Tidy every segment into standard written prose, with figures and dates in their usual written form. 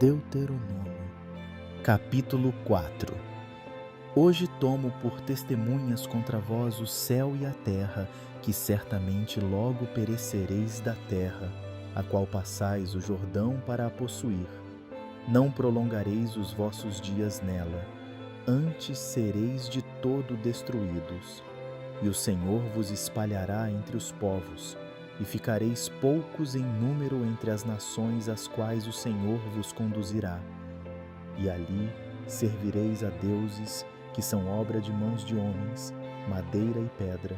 Deuteronômio, capítulo 4. Hoje tomo por testemunhas contra vós o céu e a terra, que certamente logo perecereis da terra, a qual passais o Jordão para a possuir. Não prolongareis os vossos dias nela, antes sereis de todo destruídos. E o Senhor vos espalhará entre os povos, e ficareis poucos em número entre as nações às quais o Senhor vos conduzirá. E ali servireis a deuses que são obra de mãos de homens, madeira e pedra,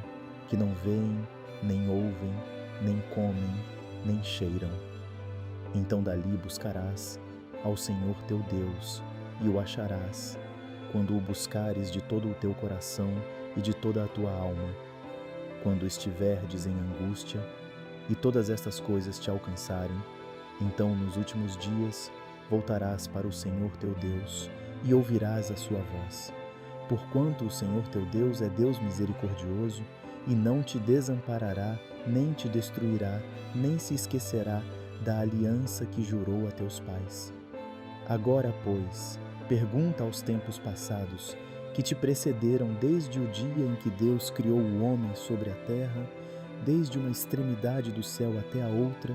que não veem, nem ouvem, nem comem, nem cheiram. Então dali buscarás ao Senhor teu Deus, e o acharás, quando o buscares de todo o teu coração e de toda a tua alma. Quando estiverdes em angústia, e todas estas coisas te alcançarem, então nos últimos dias voltarás para o Senhor teu Deus e ouvirás a sua voz. Porquanto o Senhor teu Deus é Deus misericordioso e não te desamparará, nem te destruirá, nem se esquecerá da aliança que jurou a teus pais. Agora, pois, pergunta aos tempos passados, que te precederam desde o dia em que Deus criou o homem sobre a terra, desde uma extremidade do céu até a outra,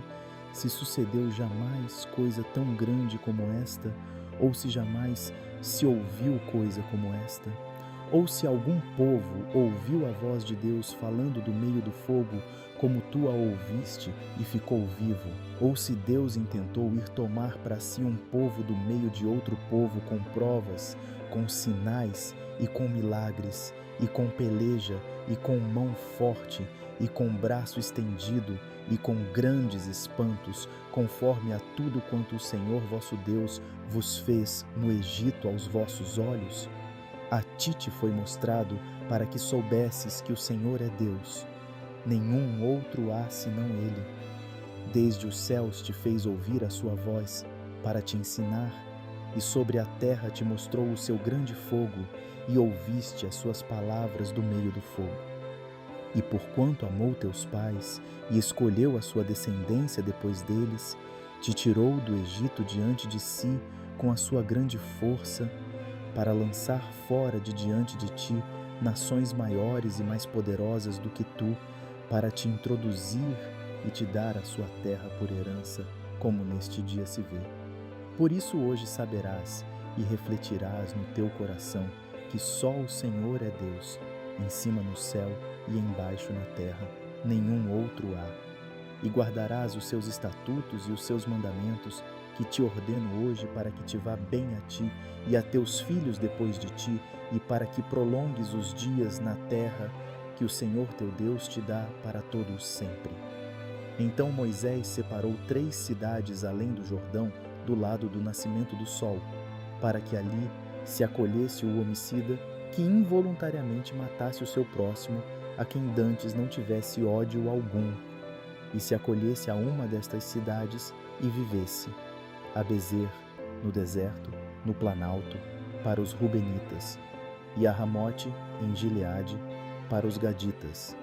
se sucedeu jamais coisa tão grande como esta, ou se jamais se ouviu coisa como esta? Ou se algum povo ouviu a voz de Deus falando do meio do fogo, como tu a ouviste e ficou vivo? Ou se Deus intentou ir tomar para si um povo do meio de outro povo com provas, com sinais e com milagres, e com peleja, e com mão forte, e com braço estendido, e com grandes espantos, conforme a tudo quanto o Senhor vosso Deus vos fez no Egito aos vossos olhos? A ti te foi mostrado para que soubesses que o Senhor é Deus. Nenhum outro há senão Ele. Desde os céus te fez ouvir a sua voz para te ensinar, e sobre a terra te mostrou o seu grande fogo, e ouviste as suas palavras do meio do fogo. E porquanto amou teus pais e escolheu a sua descendência depois deles, te tirou do Egito diante de si com a sua grande força, para lançar fora de diante de ti nações maiores e mais poderosas do que tu, para te introduzir e te dar a sua terra por herança, como neste dia se vê. Por isso hoje saberás e refletirás no teu coração que só o Senhor é Deus, em cima no céu e embaixo na terra, nenhum outro há. E guardarás os seus estatutos e os seus mandamentos, que te ordeno hoje, para que te vá bem a ti e a teus filhos depois de ti, e para que prolongues os dias na terra que o Senhor teu Deus te dá para todos sempre. Então Moisés separou 3 cidades além do Jordão, do lado do nascimento do sol, para que ali se acolhesse o homicida que involuntariamente matasse o seu próximo, a quem dantes não tivesse ódio algum, e se acolhesse a uma destas cidades e vivesse: a Bezer, no deserto, no planalto, para os Rubenitas, e a Ramote, em Gileade, para os Gaditas,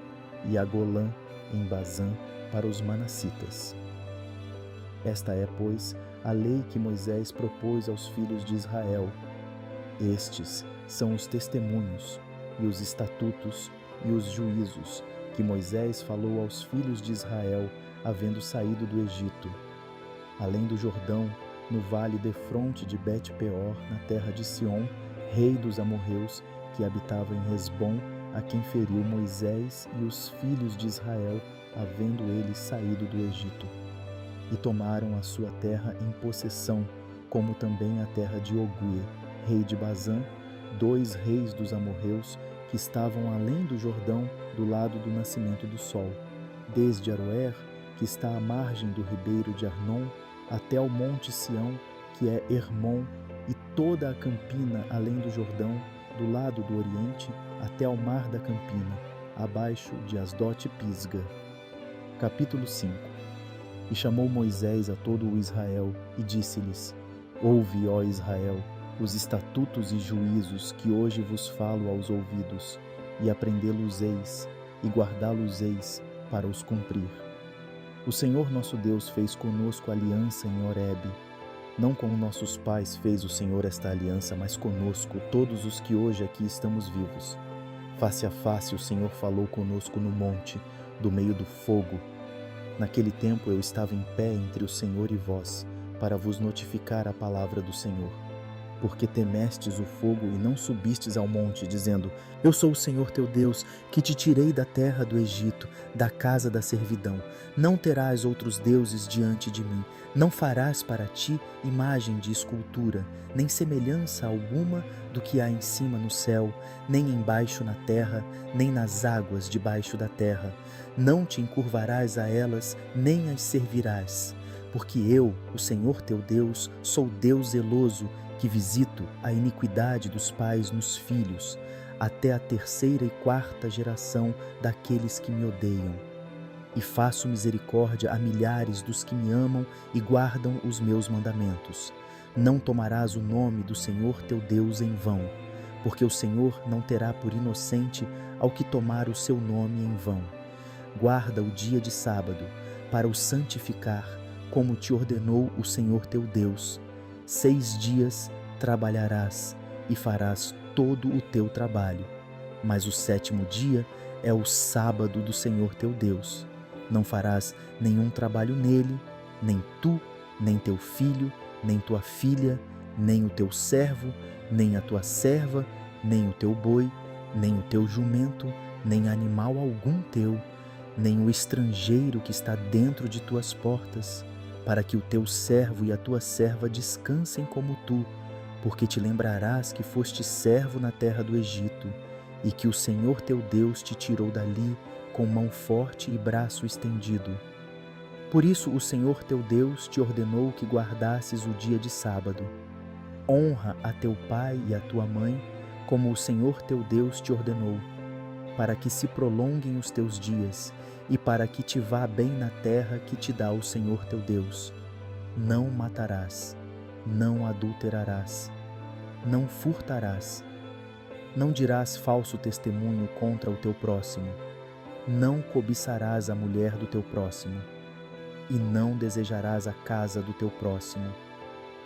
e a Golã, em Bazã, para os Manassitas. Esta é, pois, a lei que Moisés propôs aos filhos de Israel. Estes são os testemunhos, e os estatutos, e os juízos, que Moisés falou aos filhos de Israel, havendo saído do Egito, além do Jordão, no vale defronte de Bet-peor, na terra de Sion, rei dos amorreus, que habitava em Hesbom, a quem feriu Moisés e os filhos de Israel, havendo eles saído do Egito. E tomaram a sua terra em possessão, como também a terra de Ogue, rei de Bazã, 2 reis dos amorreus, que estavam além do Jordão, do lado do nascimento do sol, desde Aroer, que está à margem do ribeiro de Arnon, até ao monte Sião, que é Hermon, e toda a campina além do Jordão, do lado do oriente, até ao mar da campina, abaixo de Asdote Pisga. Capítulo 5. E chamou Moisés a todo o Israel, e disse-lhes: Ouve, ó Israel, os estatutos e juízos que hoje vos falo aos ouvidos, e aprendê-los-eis, e guardá-los-eis, para os cumprir. O Senhor nosso Deus fez conosco aliança em Horebe, Não com nossos pais fez o Senhor esta aliança, mas conosco, todos os que hoje aqui estamos vivos. Face a face o Senhor falou conosco no monte, do meio do fogo. Naquele tempo eu estava em pé entre o Senhor e vós, para vos notificar a palavra do Senhor. Porque temestes o fogo e não subistes ao monte, dizendo: Eu sou o Senhor teu Deus, que te tirei da terra do Egito, da casa da servidão. Não terás outros deuses diante de mim. Não farás para ti imagem de escultura, nem semelhança alguma do que há em cima no céu, nem embaixo na terra, nem nas águas debaixo da terra. Não te encurvarás a elas, nem as servirás. Porque eu, o Senhor teu Deus, sou Deus zeloso, que visito a iniquidade dos pais nos filhos, até a terceira e quarta geração daqueles que me odeiam. E faço misericórdia a milhares dos que me amam e guardam os meus mandamentos. Não tomarás o nome do Senhor teu Deus em vão, porque o Senhor não terá por inocente ao que tomar o seu nome em vão. Guarda o dia de sábado, para o santificar, como te ordenou o Senhor teu Deus. 6 dias trabalharás e farás todo o teu trabalho, mas o 7º dia é o sábado do Senhor teu Deus. Não farás nenhum trabalho nele, nem tu, nem teu filho, nem tua filha, nem o teu servo, nem a tua serva, nem o teu boi, nem o teu jumento, nem animal algum teu, nem o estrangeiro que está dentro de tuas portas, para que o teu servo e a tua serva descansem como tu, porque te lembrarás que foste servo na terra do Egito, e que o Senhor teu Deus te tirou dali com mão forte e braço estendido. Por isso o Senhor teu Deus te ordenou que guardasses o dia de sábado. Honra a teu pai e a tua mãe, como o Senhor teu Deus te ordenou, para que se prolonguem os teus dias, e para que te vá bem na terra que te dá o Senhor teu Deus. Não matarás, não adulterarás, não furtarás, não dirás falso testemunho contra o teu próximo, não cobiçarás a mulher do teu próximo, e não desejarás a casa do teu próximo,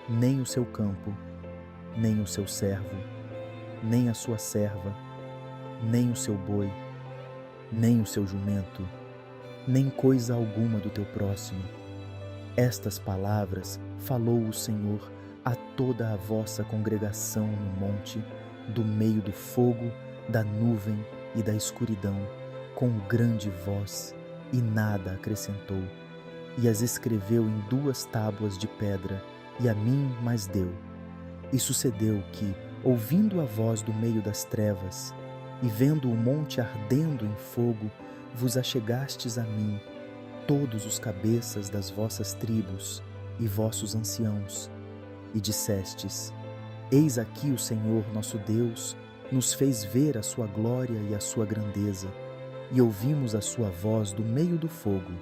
nem o seu campo, nem o seu servo, nem a sua serva, nem o seu boi, nem o seu jumento, nem coisa alguma do teu próximo. Estas palavras falou o Senhor a toda a vossa congregação no monte, do meio do fogo, da nuvem e da escuridão, com grande voz, e nada acrescentou. E as escreveu em 2 tábuas de pedra, e a mim mais deu. E sucedeu que, ouvindo a voz do meio das trevas, e vendo o monte ardendo em fogo, vos achegastes a mim, todos os cabeças das vossas tribos e vossos anciãos, e dissestes: Eis aqui o Senhor nosso Deus nos fez ver a sua glória e a sua grandeza, e ouvimos a sua voz do meio do fogo.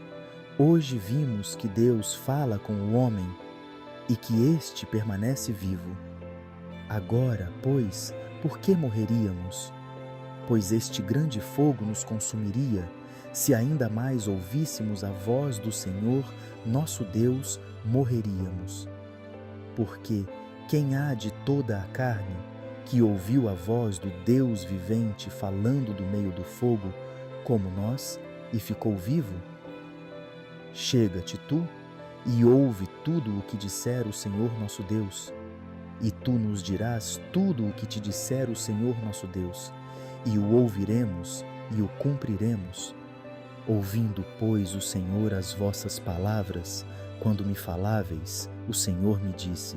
Hoje vimos que Deus fala com o homem e que este permanece vivo. Agora, pois, por que morreríamos? Pois este grande fogo nos consumiria, se ainda mais ouvíssemos a voz do Senhor, nosso Deus, morreríamos. Porque quem há de toda a carne, que ouviu a voz do Deus vivente falando do meio do fogo, como nós, e ficou vivo? Chega-te tu e ouve tudo o que disser o Senhor nosso Deus. E tu nos dirás tudo o que te disser o Senhor nosso Deus, e o ouviremos e o cumpriremos. Ouvindo, pois, o Senhor as vossas palavras, quando me faláveis, o Senhor me disse: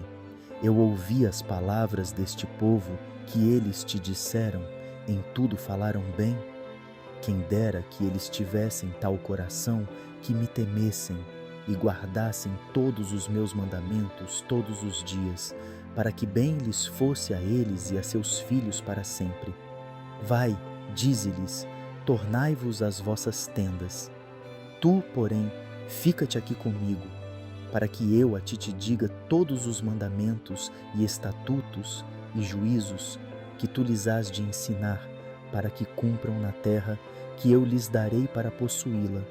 Eu ouvi as palavras deste povo que eles te disseram, em tudo falaram bem. Quem dera que eles tivessem tal coração que me temessem e guardassem todos os meus mandamentos todos os dias, para que bem lhes fosse a eles e a seus filhos para sempre. Vai, dize-lhes, tornai-vos às vossas tendas. Tu, porém, fica-te aqui comigo, para que eu a ti te diga todos os mandamentos e estatutos e juízos que tu lhes hás de ensinar, para que cumpram na terra que eu lhes darei para possuí-la.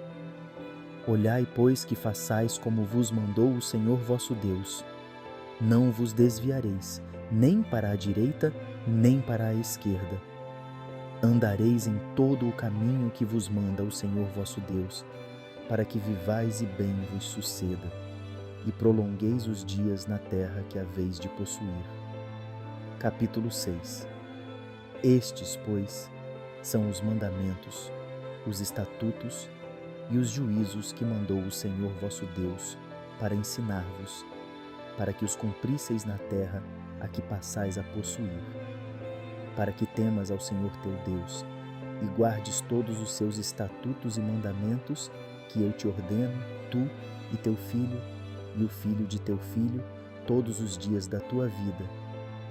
Olhai, pois, que façais como vos mandou o Senhor vosso Deus. não vos desviareis, nem para a direita, nem para a esquerda. Andareis em todo o caminho que vos manda o Senhor vosso Deus, para que vivais e bem vos suceda, e prolongueis os dias na terra que haveis de possuir. Capítulo 6. Estes, pois, são os mandamentos, os estatutos e os juízos que mandou o Senhor vosso Deus para ensinar-vos, para que os cumprisseis na terra a que passais a possuir, para que temas ao Senhor teu Deus e guardes todos os seus estatutos e mandamentos que eu te ordeno, tu e teu filho e o filho de teu filho, todos os dias da tua vida,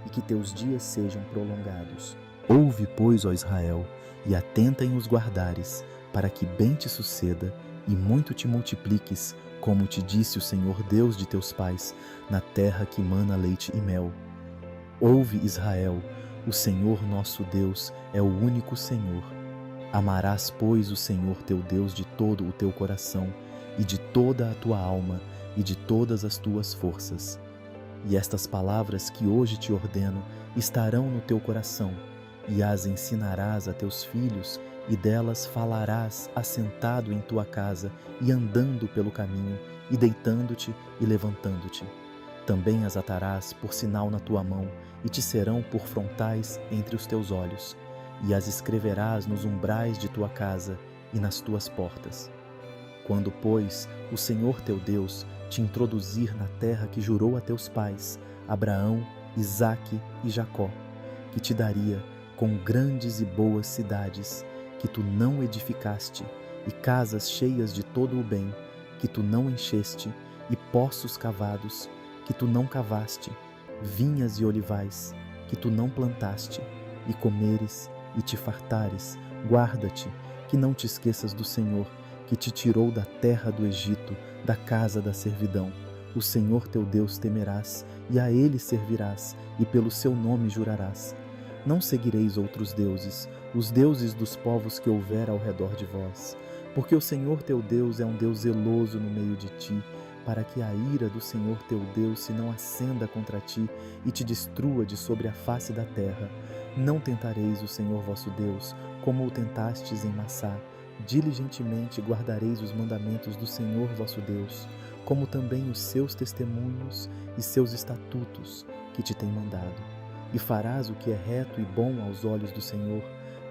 e que teus dias sejam prolongados. Ouve, pois, ó Israel, e atenta em os guardares, para que bem te suceda e muito te multipliques, como te disse o Senhor Deus de teus pais, na terra que mana leite e mel. Ouve, Israel, o Senhor nosso Deus é o único Senhor. Amarás, pois, o Senhor teu Deus de todo o teu coração, e de toda a tua alma, e de todas as tuas forças. E estas palavras que hoje te ordeno estarão no teu coração, e as ensinarás a teus filhos, e delas falarás assentado em tua casa, e andando pelo caminho, e deitando-te e levantando-te. Também as atarás por sinal na tua mão, e te serão por frontais entre os teus olhos, e as escreverás nos umbrais de tua casa e nas tuas portas. Quando, pois, o Senhor teu Deus te introduzir na terra que jurou a teus pais, Abraão, Isaque e Jacó, que te daria com grandes e boas cidades, que tu não edificaste, e casas cheias de todo o bem, que tu não encheste, e poços cavados, que tu não cavaste, vinhas e olivais, que tu não plantaste, e comeres e te fartares, guarda-te, que não te esqueças do Senhor, que te tirou da terra do Egito, da casa da servidão. O Senhor teu Deus temerás, e a Ele servirás, e pelo seu nome jurarás. Não seguireis outros deuses, os deuses dos povos que houver ao redor de vós, porque o Senhor teu Deus é um Deus zeloso no meio de ti, para que a ira do Senhor teu Deus se não acenda contra ti e te destrua de sobre a face da terra. Não tentareis o Senhor vosso Deus, como o tentastes em Massá. Diligentemente guardareis os mandamentos do Senhor vosso Deus, como também os seus testemunhos e seus estatutos que te tem mandado. E farás o que é reto e bom aos olhos do Senhor,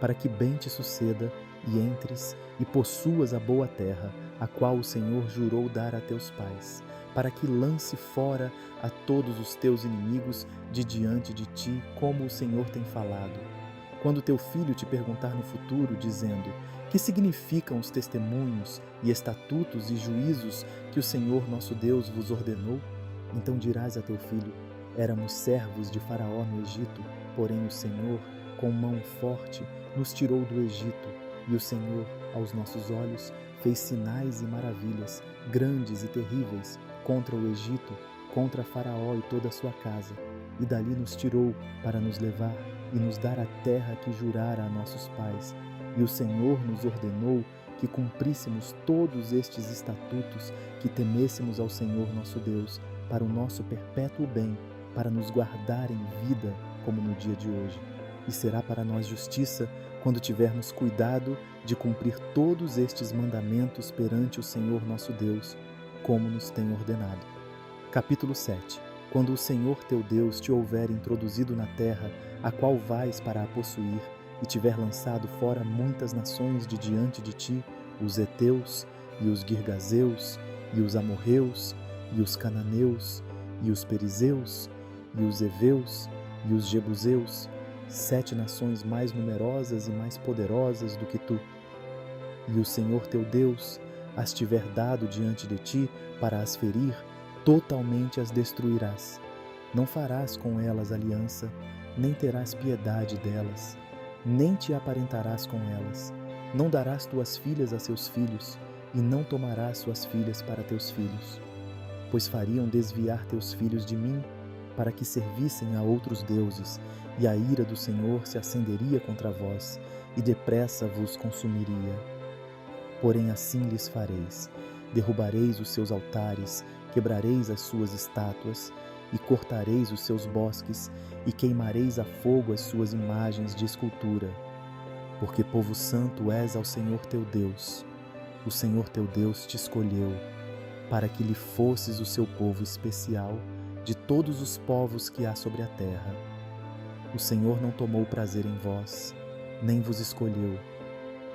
para que bem te suceda e entres e possuas a boa terra, a qual o Senhor jurou dar a teus pais, para que lance fora a todos os teus inimigos de diante de ti, como o Senhor tem falado. Quando teu filho te perguntar no futuro, dizendo: que significam os testemunhos e estatutos e juízos que o Senhor nosso Deus vos ordenou? Então dirás a teu filho: éramos servos de Faraó no Egito, porém o Senhor, com mão forte, nos tirou do Egito, e o Senhor, aos nossos olhos, fez sinais e maravilhas, grandes e terríveis, contra o Egito, contra Faraó e toda a sua casa, e dali nos tirou para nos levar e nos dar a terra que jurara a nossos pais. E o Senhor nos ordenou que cumpríssemos todos estes estatutos, que temêssemos ao Senhor nosso Deus, para o nosso perpétuo bem, para nos guardar em vida, como no dia de hoje. E será para nós justiça, quando tivermos cuidado de cumprir todos estes mandamentos perante o Senhor nosso Deus, como nos tem ordenado. Capítulo 7. Quando o Senhor teu Deus te houver introduzido na terra, a qual vais para a possuir, e tiver lançado fora muitas nações de diante de ti, os heteus, e os girgazeus, e os amorreus, e os cananeus, e os perizeus, e os heveus, e os jebuseus, 7 nações mais numerosas e mais poderosas do que tu. E o Senhor teu Deus as tiver dado diante de ti para as ferir, totalmente as destruirás. Não farás com elas aliança, nem terás piedade delas, nem te aparentarás com elas. Não darás tuas filhas a seus filhos, e não tomarás suas filhas para teus filhos. Pois fariam desviar teus filhos de mim, para que servissem a outros deuses, e a ira do Senhor se acenderia contra vós, e depressa vos consumiria. Porém assim lhes fareis: derrubareis os seus altares, quebrareis as suas estátuas, e cortareis os seus bosques, e queimareis a fogo as suas imagens de escultura. Porque povo santo és ao Senhor teu Deus. O Senhor teu Deus te escolheu, para que lhe fosses o seu povo especial de todos os povos que há sobre a terra. O Senhor não tomou prazer em vós, nem vos escolheu,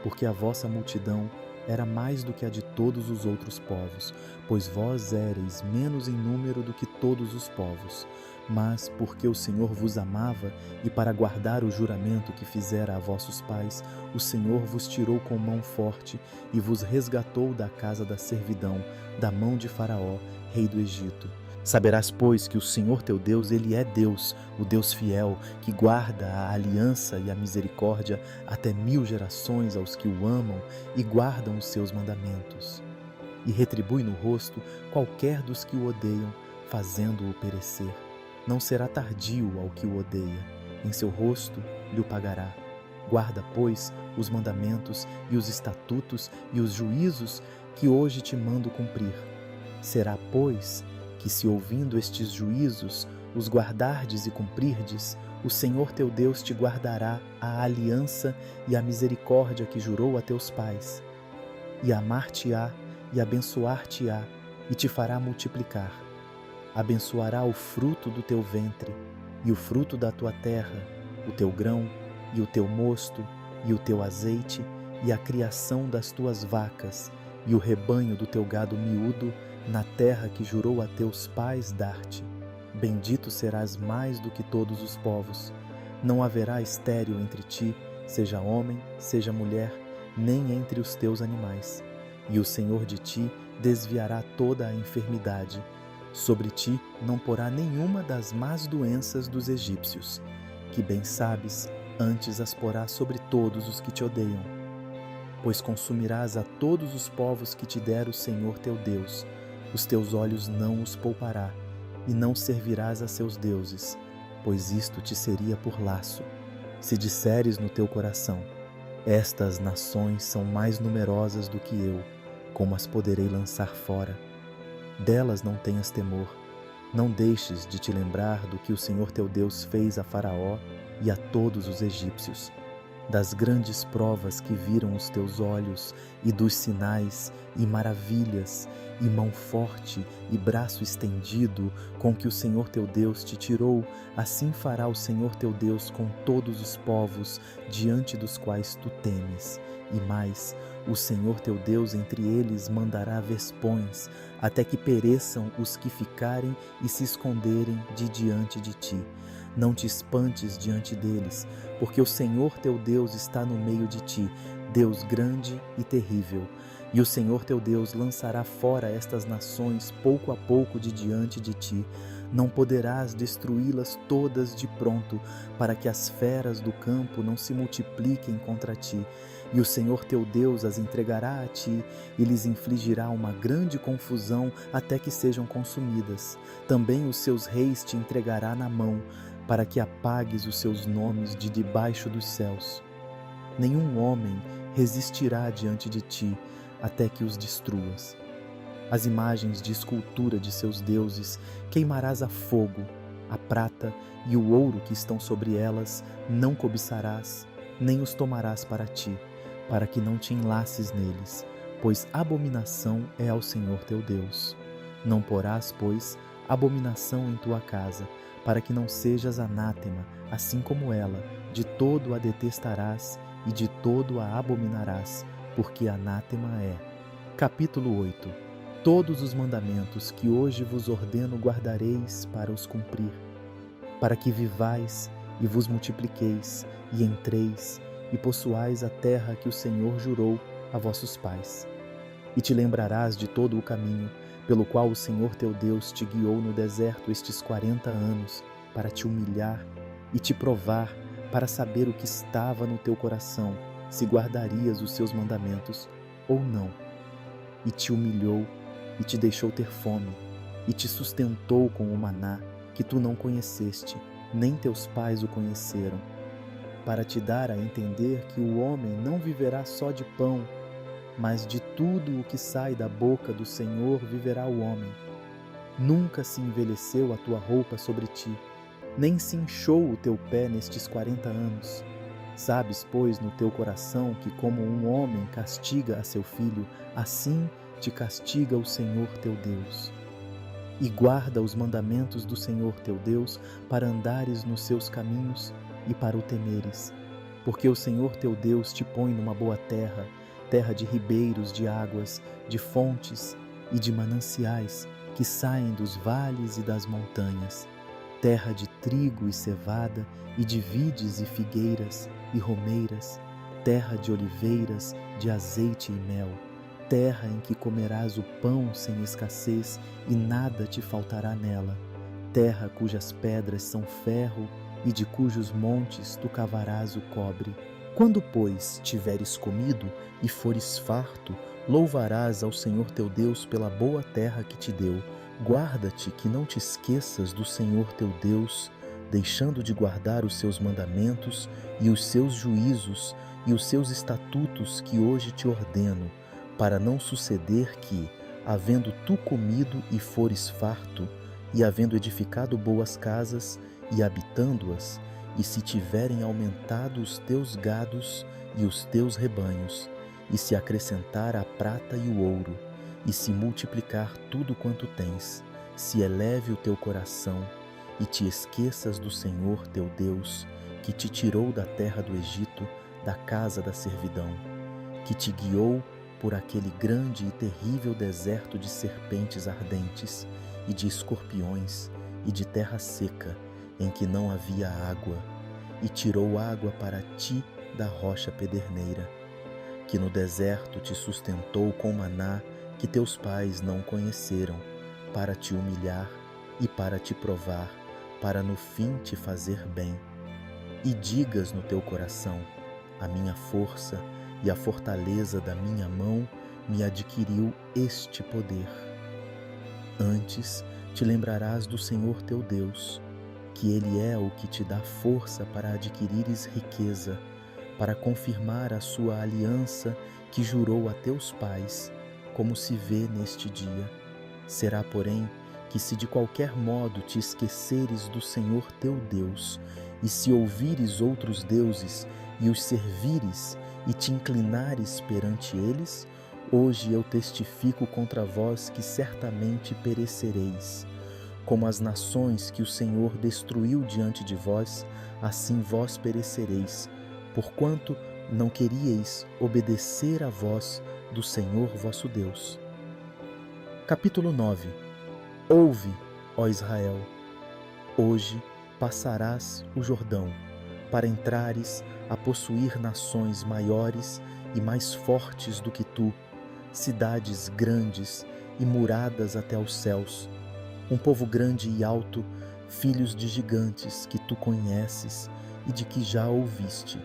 porque a vossa multidão era mais do que a de todos os outros povos, pois vós éreis menos em número do que todos os povos. Mas porque o Senhor vos amava, e para guardar o juramento que fizera a vossos pais, o Senhor vos tirou com mão forte e vos resgatou da casa da servidão, da mão de Faraó, rei do Egito. Saberás, pois, que o Senhor teu Deus, Ele é Deus, o Deus fiel, que guarda a aliança e a misericórdia até 1000 gerações aos que o amam e guardam os seus mandamentos. E retribui no rosto qualquer dos que o odeiam, fazendo-o perecer. Não será tardio ao que o odeia, em seu rosto lhe o pagará. Guarda, pois, os mandamentos e os estatutos e os juízos que hoje te mando cumprir. Será, pois, que se ouvindo estes juízos os guardardes e cumprirdes, o Senhor teu Deus te guardará a aliança e a misericórdia que jurou a teus pais, e amar-te-á e abençoar-te-á, e te fará multiplicar. Abençoará o fruto do teu ventre, e o fruto da tua terra, o teu grão, e o teu mosto, e o teu azeite, e a criação das tuas vacas, e o rebanho do teu gado miúdo, na terra que jurou a teus pais dar-te. Bendito serás mais do que todos os povos. Não haverá estéril entre ti, seja homem, seja mulher, nem entre os teus animais. E o Senhor de ti desviará toda a enfermidade. Sobre ti não porá nenhuma das más doenças dos egípcios, que bem sabes, antes as porá sobre todos os que te odeiam. Pois consumirás a todos os povos que te der o Senhor teu Deus. Os teus olhos não os poupará, e não servirás a seus deuses, pois isto te seria por laço. Se disseres no teu coração: estas nações são mais numerosas do que eu, como as poderei lançar fora? Delas não tenhas temor, não deixes de te lembrar do que o Senhor teu Deus fez a Faraó e a todos os egípcios, das grandes provas que viram os teus olhos, e dos sinais e maravilhas, e mão forte e braço estendido, com que o Senhor teu Deus te tirou, assim fará o Senhor teu Deus com todos os povos diante dos quais tu temes. E mais, o Senhor teu Deus entre eles mandará vespões, até que pereçam os que ficarem e se esconderem de diante de ti. Não te espantes diante deles, porque o Senhor teu Deus está no meio de ti, Deus grande e terrível. E o Senhor teu Deus lançará fora estas nações pouco a pouco de diante de ti. Não poderás destruí-las todas de pronto, para que as feras do campo não se multipliquem contra ti. E o Senhor teu Deus as entregará a ti, e lhes infligirá uma grande confusão até que sejam consumidas. Também os seus reis te entregará na mão, para que apagues os seus nomes de debaixo dos céus. Nenhum homem resistirá diante de ti, até que os destruas. As imagens de escultura de seus deuses queimarás a fogo, a prata e o ouro que estão sobre elas não cobiçarás, nem os tomarás para ti, para que não te enlaces neles, pois abominação é ao Senhor teu Deus. Não porás, pois, abominação em tua casa, para que não sejas anátema, assim como ela, de todo a detestarás e de todo a abominarás, porque anátema é. Capítulo 8. Todos os mandamentos que hoje vos ordeno guardareis para os cumprir, para que vivais e vos multipliqueis, e entreis, e possuais a terra que o Senhor jurou a vossos pais. E te lembrarás de todo o caminho pelo qual o Senhor teu Deus te guiou no deserto estes 40 anos, para te humilhar e te provar, para saber o que estava no teu coração, se guardarias os seus mandamentos ou não. E te humilhou, e te deixou ter fome, e te sustentou com o maná, que tu não conheceste, nem teus pais o conheceram, para te dar a entender que o homem não viverá só de pão, mas de tudo o que sai da boca do Senhor viverá o homem. Nunca se envelheceu a tua roupa sobre ti, nem se inchou o teu pé nestes 40 anos. Sabes, pois, no teu coração que como um homem castiga a seu filho, assim te castiga o Senhor teu Deus. E guarda os mandamentos do Senhor teu Deus, para andares nos seus caminhos e para o temeres. Porque o Senhor teu Deus te põe numa boa terra, terra de ribeiros de águas, de fontes e de mananciais, que saem dos vales e das montanhas, terra de trigo e cevada, e de vides e figueiras e romeiras, terra de oliveiras, de azeite e mel, terra em que comerás o pão sem escassez e nada te faltará nela, terra cujas pedras são ferro e de cujos montes tu cavarás o cobre. Quando, pois, tiveres comido e fores farto, louvarás ao Senhor teu Deus pela boa terra que te deu. Guarda-te que não te esqueças do Senhor teu Deus, deixando de guardar os seus mandamentos e os seus juízos e os seus estatutos que hoje te ordeno, para não suceder que, havendo tu comido e fores farto, e havendo edificado boas casas e habitando-as, e se tiverem aumentado os teus gados e os teus rebanhos, e se acrescentar a prata e o ouro, e se multiplicar tudo quanto tens, se eleve o teu coração, e te esqueças do Senhor teu Deus, que te tirou da terra do Egito, da casa da servidão, que te guiou por aquele grande e terrível deserto de serpentes ardentes, e de escorpiões, e de terra seca, em que não havia água, e tirou água para ti da rocha pederneira, que no deserto te sustentou com maná que teus pais não conheceram, para te humilhar e para te provar, para no fim te fazer bem. E digas no teu coração: a minha força e a fortaleza da minha mão me adquiriu este poder. Antes te lembrarás do Senhor teu Deus, que Ele é o que te dá força para adquirires riqueza, para confirmar a sua aliança que jurou a teus pais, como se vê neste dia. Será, porém, que se de qualquer modo te esqueceres do Senhor teu Deus, e se ouvires outros deuses e os servires e te inclinares perante eles, hoje eu testifico contra vós que certamente perecereis. Como as nações que o Senhor destruiu diante de vós, assim vós perecereis, porquanto não queríeis obedecer à voz do Senhor vosso Deus. Capítulo 9. Ouve, ó Israel, hoje passarás o Jordão, para entrares a possuir nações maiores e mais fortes do que tu, cidades grandes e muradas até aos céus, um povo grande e alto, filhos de gigantes que tu conheces e de que já ouviste.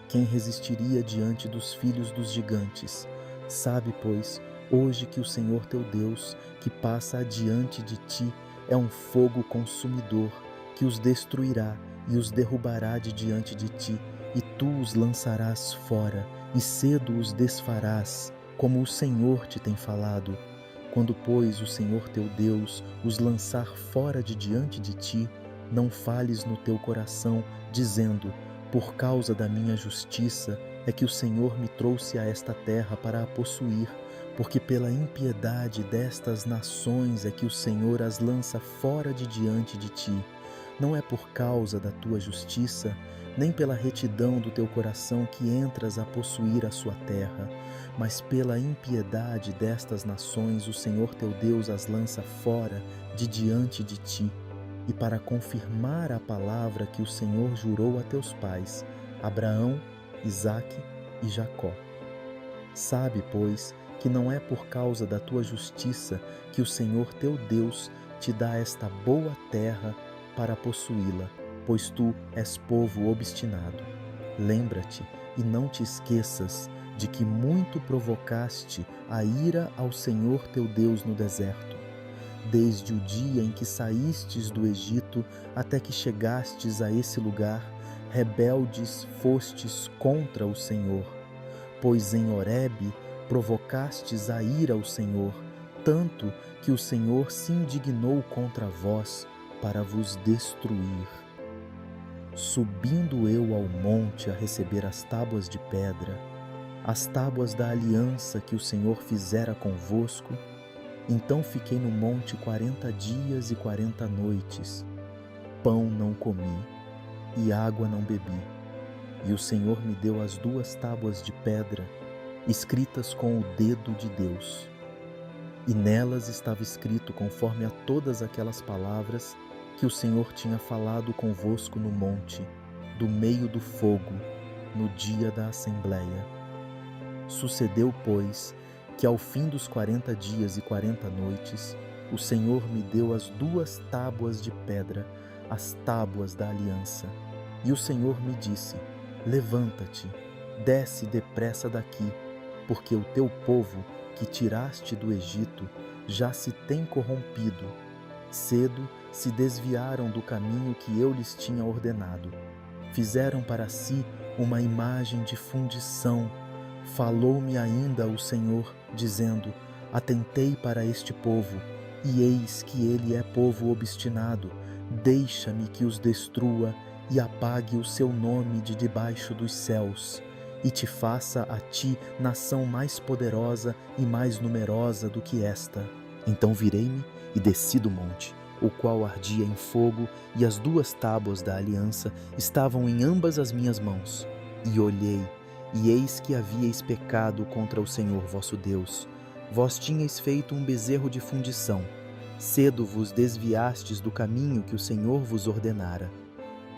Quem resistiria diante dos filhos dos gigantes? Sabe, pois, hoje que o Senhor teu Deus, que passa adiante de ti, é um fogo consumidor, que os destruirá e os derrubará de diante de ti, e tu os lançarás fora, e cedo os desfarás, como o Senhor te tem falado. Quando, pois, o Senhor teu Deus os lançar fora de diante de ti, não fales no teu coração, dizendo: por causa da minha justiça é que o Senhor me trouxe a esta terra para a possuir, porque pela impiedade destas nações é que o Senhor as lança fora de diante de ti. Não é por causa da tua justiça, nem pela retidão do teu coração que entras a possuir a sua terra, mas pela impiedade destas nações o Senhor teu Deus as lança fora de diante de ti, e para confirmar a palavra que o Senhor jurou a teus pais, Abraão, Isaque e Jacó. Sabe, pois, que não é por causa da tua justiça que o Senhor teu Deus te dá esta boa terra para possuí-la, pois tu és povo obstinado. Lembra-te e não te esqueças de que muito provocaste a ira ao Senhor teu Deus no deserto, desde o dia em que saístes do Egito até que chegastes a esse lugar, rebeldes fostes contra o Senhor. Pois em Horebe provocastes a ira ao Senhor, tanto que o Senhor se indignou contra vós para vos destruir. Subindo eu ao monte a receber as tábuas de pedra, as tábuas da aliança que o Senhor fizera convosco, então fiquei no monte 40 dias e 40 noites. Pão não comi e água não bebi. E o Senhor me deu as 2 tábuas de pedra, escritas com o dedo de Deus. E nelas estava escrito conforme a todas aquelas palavras que o Senhor tinha falado convosco no monte, do meio do fogo, no dia da assembleia. Sucedeu, pois, que ao fim dos 40 dias e 40 noites, o Senhor me deu as 2 tábuas de pedra, as tábuas da aliança. E o Senhor me disse: levanta-te, desce depressa daqui, porque o teu povo, que tiraste do Egito, já se tem corrompido. Cedo se desviaram do caminho que eu lhes tinha ordenado. Fizeram para si uma imagem de fundição. Falou-me ainda o Senhor, dizendo: atentei para este povo, e eis que ele é povo obstinado. Deixa-me que os destrua e apague o seu nome de debaixo dos céus, e te faça a ti nação mais poderosa e mais numerosa do que esta. Então virei-me e desci do monte, o qual ardia em fogo, e as 2 tábuas da aliança estavam em ambas as minhas mãos. E olhei, e eis que havíeis pecado contra o Senhor vosso Deus. Vós tinhais feito um bezerro de fundição. Cedo vos desviastes do caminho que o Senhor vos ordenara.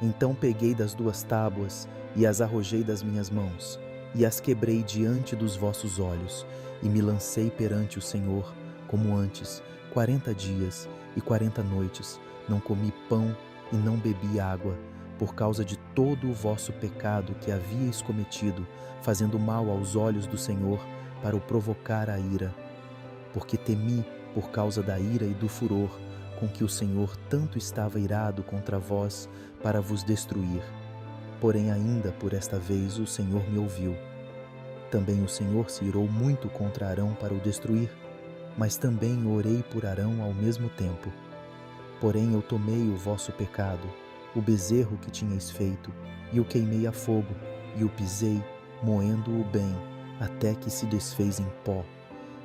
Então peguei das 2 tábuas e as arrojei das minhas mãos, e as quebrei diante dos vossos olhos, e me lancei perante o Senhor, como antes, 40 dias e 40 noites, não comi pão e não bebi água, por causa de todo o vosso pecado que havíeis cometido, fazendo mal aos olhos do Senhor, para o provocar a ira. Porque temi por causa da ira e do furor, com que o Senhor tanto estava irado contra vós, para vos destruir. Porém ainda por esta vez o Senhor me ouviu. Também o Senhor se irou muito contra Arão para o destruir, mas também orei por Arão ao mesmo tempo. Porém eu tomei o vosso pecado, o bezerro que tinhais feito, e o queimei a fogo, e o pisei, moendo-o bem, até que se desfez em pó.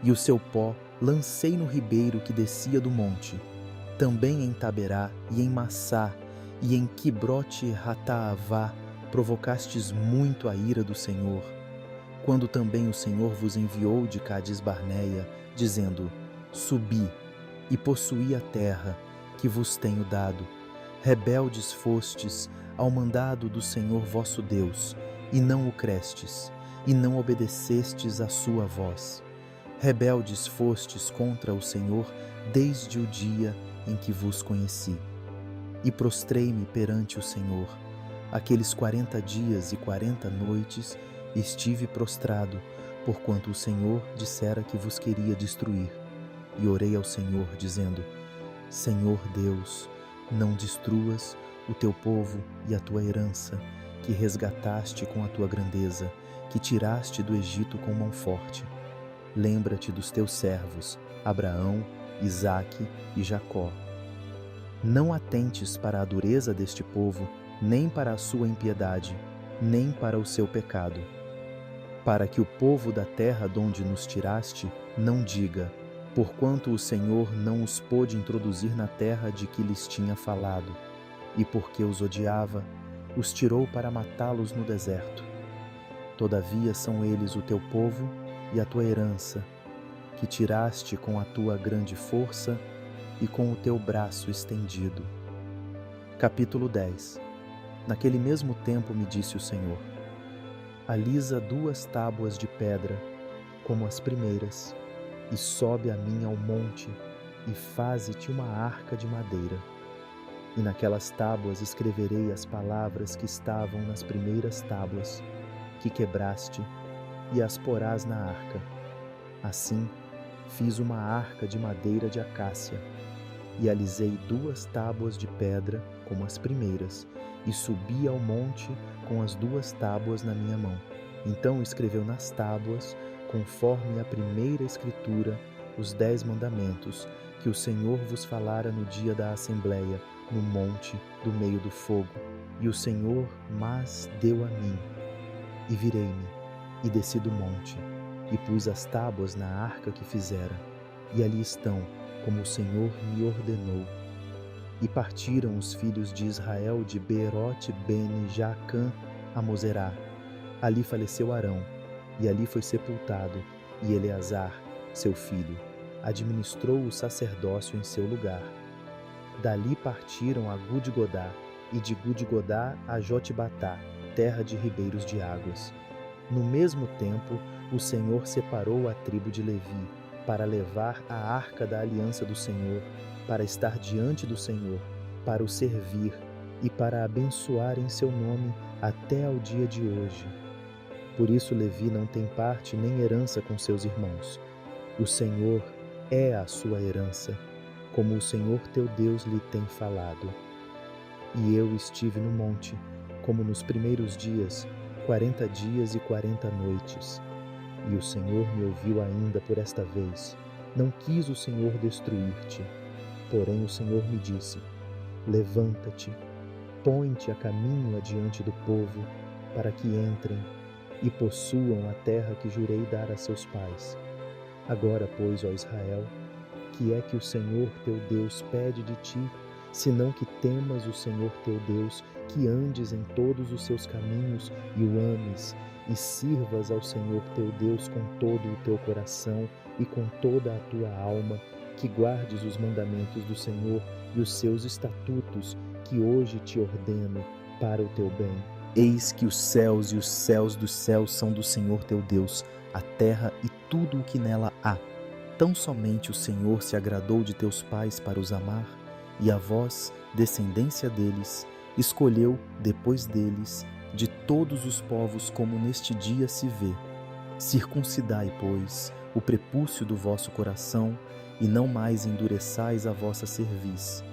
E o seu pó lancei no ribeiro que descia do monte. Também em Taberá e em Massá e em Quibrote Rataavá provocastes muito a ira do Senhor, quando também o Senhor vos enviou de Cádiz Barneia, dizendo: subi e possuí a terra que vos tenho dado. Rebeldes fostes ao mandado do Senhor vosso Deus, e não o crestes, e não obedecestes à sua voz. Rebeldes fostes contra o Senhor desde o dia em que vos conheci. E prostrei-me perante o Senhor. Aqueles 40 dias e 40 noites estive prostrado, porquanto o Senhor dissera que vos queria destruir. E orei ao Senhor, dizendo: Senhor Deus, não destruas o teu povo e a tua herança, que resgataste com a tua grandeza, que tiraste do Egito com mão forte. Lembra-te dos teus servos, Abraão, Isaque e Jacó. Não atentes para a dureza deste povo, nem para a sua impiedade, nem para o seu pecado. Para que o povo da terra donde nos tiraste não diga: porquanto o Senhor não os pôde introduzir na terra de que lhes tinha falado, e porque os odiava, os tirou para matá-los no deserto. Todavia são eles o teu povo e a tua herança, que tiraste com a tua grande força e com o teu braço estendido. Capítulo 10. Naquele mesmo tempo me disse o Senhor: alisa 2 tábuas de pedra, como as primeiras, e sobe a mim ao monte, e faze-te uma arca de madeira. E naquelas tábuas escreverei as palavras que estavam nas primeiras tábuas, que quebraste, e as porás na arca. Assim, fiz uma arca de madeira de acácia, e alisei 2 tábuas de pedra, como as primeiras, e subi ao monte com as 2 tábuas na minha mão. Então escreveu nas tábuas, conforme a primeira escritura, os 10 mandamentos que o Senhor vos falara no dia da assembleia, no monte do meio do fogo. E o Senhor mas deu a mim, e virei-me, e desci do monte, e pus as tábuas na arca que fizera, e ali estão, como o Senhor me ordenou. E partiram os filhos de Israel de Beerote Bene Jaacã a Moserá. Ali faleceu Arão, e ali foi sepultado, e Eleazar, seu filho, administrou o sacerdócio em seu lugar. Dali partiram a Gudgodá, e de Gudgodá a Jotbatá, terra de ribeiros de águas. No mesmo tempo, o Senhor separou a tribo de Levi, para levar a arca da aliança do Senhor, para estar diante do Senhor, para o servir e para abençoar em seu nome até ao dia de hoje. Por isso Levi não tem parte nem herança com seus irmãos. O Senhor é a sua herança, como o Senhor teu Deus lhe tem falado. E eu estive no monte, como nos primeiros dias, 40 dias e 40 noites. E o Senhor me ouviu ainda por esta vez. Não quis o Senhor destruir-te. Porém o Senhor me disse: levanta-te, põe-te a caminho adiante do povo, para que entrem e possuam a terra que jurei dar a seus pais. Agora, pois, ó Israel, que é que o Senhor teu Deus pede de ti, senão que temas o Senhor teu Deus, que andes em todos os seus caminhos e o ames, e sirvas ao Senhor teu Deus com todo o teu coração e com toda a tua alma, que guardes os mandamentos do Senhor e os seus estatutos, que hoje te ordeno para o teu bem. Eis que os céus e os céus dos céus são do Senhor teu Deus, a terra e tudo o que nela há. Tão somente o Senhor se agradou de teus pais para os amar, e a vós, descendência deles, escolheu depois deles de todos os povos, como neste dia se vê. Circuncidai, pois, o prepúcio do vosso coração, e não mais endureçais a vossa cerviz.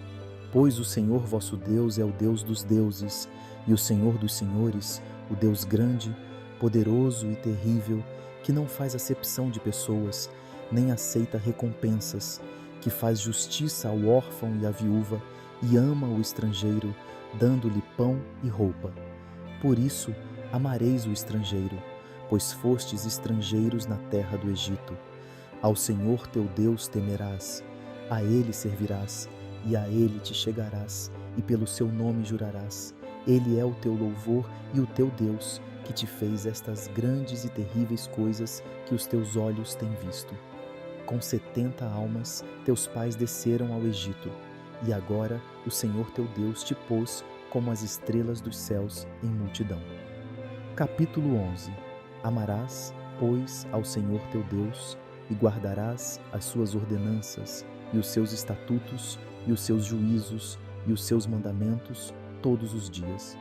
Pois o Senhor vosso Deus é o Deus dos deuses, e o Senhor dos senhores, o Deus grande, poderoso e terrível, que não faz acepção de pessoas, nem aceita recompensas, que faz justiça ao órfão e à viúva, e ama o estrangeiro, dando-lhe pão e roupa. Por isso, amareis o estrangeiro, pois fostes estrangeiros na terra do Egito. Ao Senhor teu Deus temerás, a Ele servirás, e a Ele te chegarás, e pelo seu nome jurarás. Ele é o teu louvor e o teu Deus, que te fez estas grandes e terríveis coisas que os teus olhos têm visto. Com 70 almas, teus pais desceram ao Egito, e agora o Senhor teu Deus te pôs como as estrelas dos céus em multidão. Capítulo 11. Amarás, pois, ao Senhor teu Deus, e guardarás as suas ordenanças, e os seus estatutos, e os seus juízos, e os seus mandamentos, todos os dias.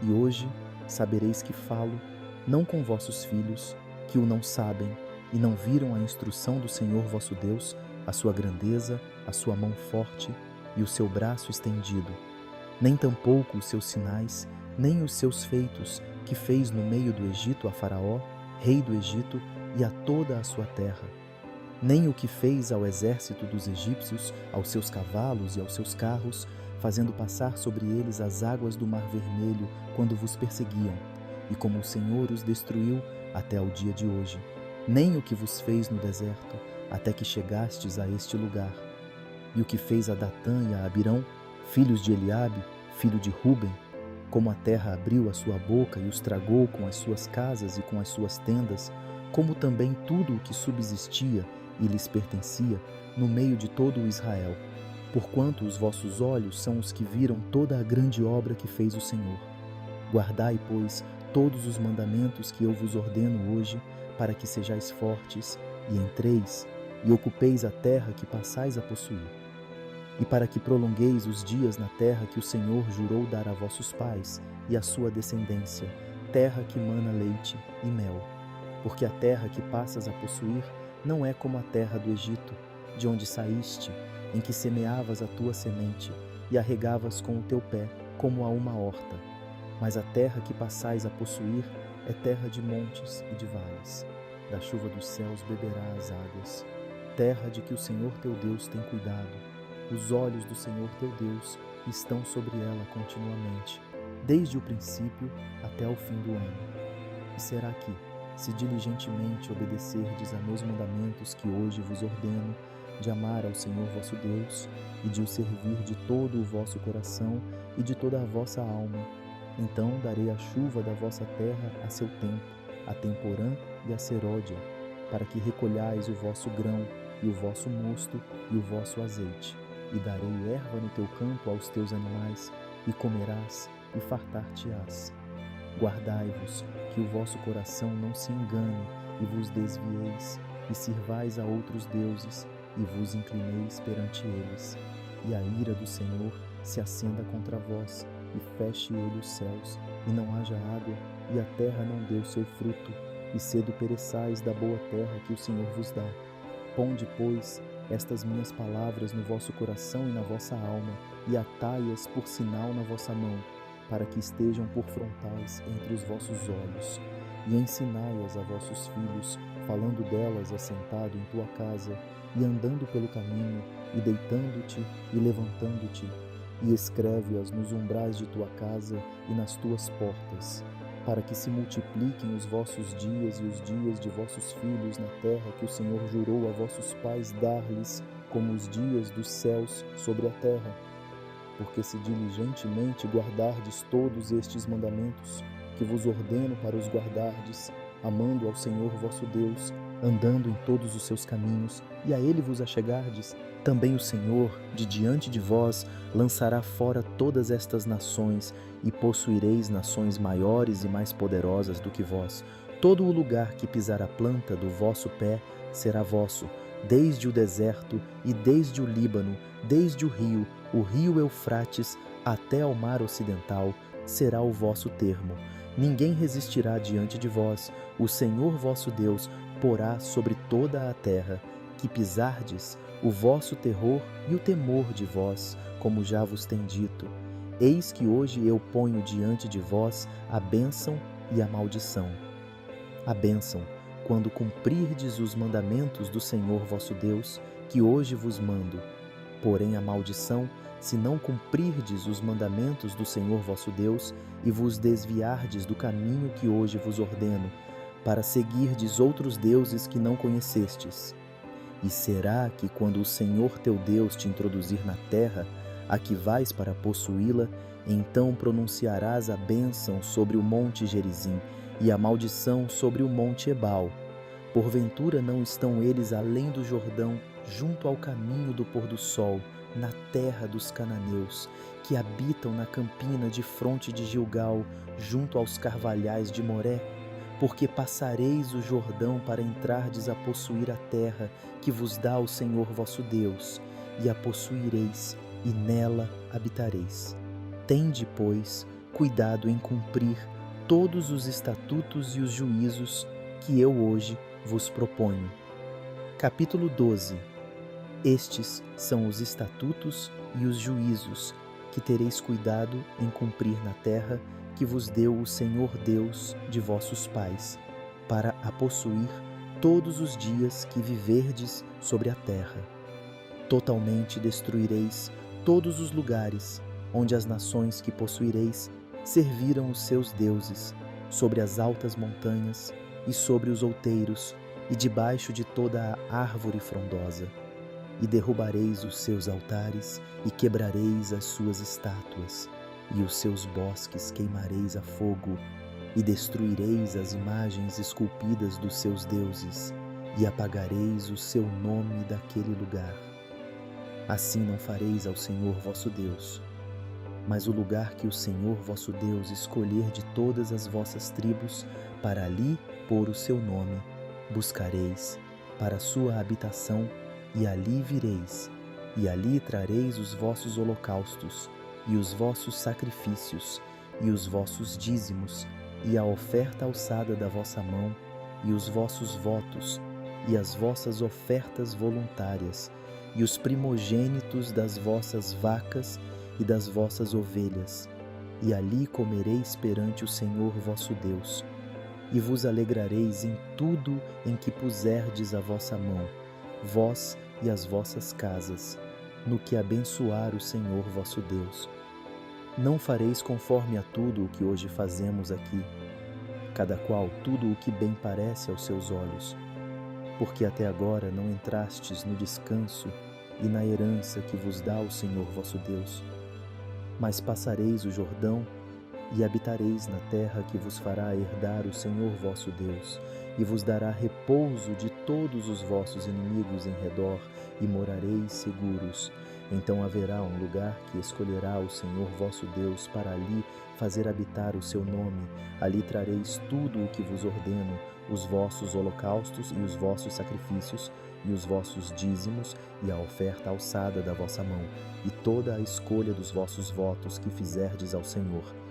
E hoje sabereis que falo, não com vossos filhos, que o não sabem, e não viram a instrução do Senhor vosso Deus, a sua grandeza, a sua mão forte, e o seu braço estendido, nem tampouco os seus sinais, nem os seus feitos, que fez no meio do Egito a Faraó, rei do Egito, e a toda a sua terra, nem o que fez ao exército dos egípcios, aos seus cavalos e aos seus carros, fazendo passar sobre eles as águas do Mar Vermelho quando vos perseguiam, e como o Senhor os destruiu até ao dia de hoje, nem o que vos fez no deserto, até que chegastes a este lugar, e o que fez a Datã e a Abirão, filhos de Eliabe, filho de Ruben, como a terra abriu a sua boca e os tragou com as suas casas e com as suas tendas, como também tudo o que subsistia e lhes pertencia, no meio de todo o Israel, porquanto os vossos olhos são os que viram toda a grande obra que fez o Senhor. Guardai, pois, todos os mandamentos que eu vos ordeno hoje, para que sejais fortes, e entreis, e ocupeis a terra que passais a possuir, e para que prolongueis os dias na terra que o Senhor jurou dar a vossos pais e à sua descendência, terra que mana leite e mel. Porque a terra que passas a possuir não é como a terra do Egito, de onde saíste, em que semeavas a tua semente e a regavas com o teu pé, como a uma horta. Mas a terra que passais a possuir é terra de montes e de vales. Da chuva dos céus beberá as águas, terra de que o Senhor teu Deus tem cuidado. Os olhos do Senhor teu Deus estão sobre ela continuamente, desde o princípio até o fim do ano. E será que, se diligentemente obedecerdes a meus mandamentos que hoje vos ordeno, de amar ao Senhor vosso Deus, e de o servir de todo o vosso coração e de toda a vossa alma, então darei a chuva da vossa terra a seu tempo, a temporã e a seródia, para que recolhais o vosso grão, e o vosso mosto, e o vosso azeite. E darei erva no teu campo aos teus animais, e comerás, e fartar-te-ás. Guardai-vos, que o vosso coração não se engane, e vos desvieis, e sirvais a outros deuses, e vos inclineis perante eles. E a ira do Senhor se acenda contra vós, e feche ele os céus, e não haja água, e a terra não dê o seu fruto, e cedo pereçais da boa terra que o Senhor vos dá. Ponde, pois, estas minhas palavras no vosso coração e na vossa alma, e atai-as por sinal na vossa mão, para que estejam por frontais entre os vossos olhos. E ensinai-as a vossos filhos, falando delas assentado em tua casa, e andando pelo caminho, e deitando-te e levantando-te, e escreve-as nos umbrais de tua casa e nas tuas portas, para que se multipliquem os vossos dias e os dias de vossos filhos na terra que o Senhor jurou a vossos pais dar-lhes, como os dias dos céus sobre a terra. Porque se diligentemente guardardes todos estes mandamentos, que vos ordeno para os guardardes, amando ao Senhor vosso Deus, andando em todos os seus caminhos, e a Ele vos achegardes, também o Senhor, de diante de vós, lançará fora todas estas nações, e possuireis nações maiores e mais poderosas do que vós. Todo o lugar que pisar a planta do vosso pé será vosso, desde o deserto e desde o Líbano, desde o rio Eufrates, até ao mar ocidental, será o vosso termo. Ninguém resistirá diante de vós. O Senhor vosso Deus porá sobre toda a terra, que pisardes, o vosso terror e o temor de vós, como já vos tem dito. Eis que hoje eu ponho diante de vós a bênção e a maldição. A bênção, quando cumprirdes os mandamentos do Senhor vosso Deus, que hoje vos mando. Porém a maldição, se não cumprirdes os mandamentos do Senhor vosso Deus, e vos desviardes do caminho que hoje vos ordeno, para seguirdes outros deuses que não conhecestes. E será que quando o Senhor teu Deus te introduzir na terra, a que vais para possuí-la, então pronunciarás a bênção sobre o monte Gerizim e a maldição sobre o monte Ebal. Porventura não estão eles além do Jordão, junto ao caminho do pôr do sol, na terra dos cananeus, que habitam na campina de fronte de Gilgal, junto aos carvalhais de Moré? Porque passareis o Jordão para entrardes a possuir a terra que vos dá o Senhor vosso Deus, e a possuireis, e nela habitareis. Tende, pois, cuidado em cumprir todos os estatutos e os juízos que eu hoje vos proponho. Capítulo 12. Estes são os estatutos e os juízos que tereis cuidado em cumprir na terra que vos deu o Senhor Deus de vossos pais, para a possuir todos os dias que viverdes sobre a terra. Totalmente destruireis todos os lugares onde as nações que possuireis serviram os seus deuses, sobre as altas montanhas e sobre os outeiros, e debaixo de toda a árvore frondosa. E derrubareis os seus altares, e quebrareis as suas estátuas, e os seus bosques queimareis a fogo, e destruireis as imagens esculpidas dos seus deuses, e apagareis o seu nome daquele lugar. Assim não fareis ao Senhor vosso Deus. Mas o lugar que o Senhor vosso Deus escolher de todas as vossas tribos, para ali pôr o seu nome, buscareis para a sua habitação, e ali vireis, e ali trareis os vossos holocaustos, e os vossos sacrifícios, e os vossos dízimos, e a oferta alçada da vossa mão, e os vossos votos, e as vossas ofertas voluntárias, e os primogênitos das vossas vacas e das vossas ovelhas, e ali comereis perante o Senhor vosso Deus, e vos alegrareis em tudo em que puserdes a vossa mão, vós e as vossas casas, no que abençoar o Senhor vosso Deus. Não fareis conforme a tudo o que hoje fazemos aqui, cada qual tudo o que bem parece aos seus olhos, porque até agora não entrastes no descanso e na herança que vos dá o Senhor vosso Deus. Mas passareis o Jordão e habitareis na terra que vos fará herdar o Senhor vosso Deus, e vos dará repouso de todos os vossos inimigos em redor, e morareis seguros. Então haverá um lugar que escolherá o Senhor vosso Deus para ali fazer habitar o seu nome. Ali trareis tudo o que vos ordeno, os vossos holocaustos e os vossos sacrifícios, e os vossos dízimos, e a oferta alçada da vossa mão, e toda a escolha dos vossos votos que fizerdes ao Senhor.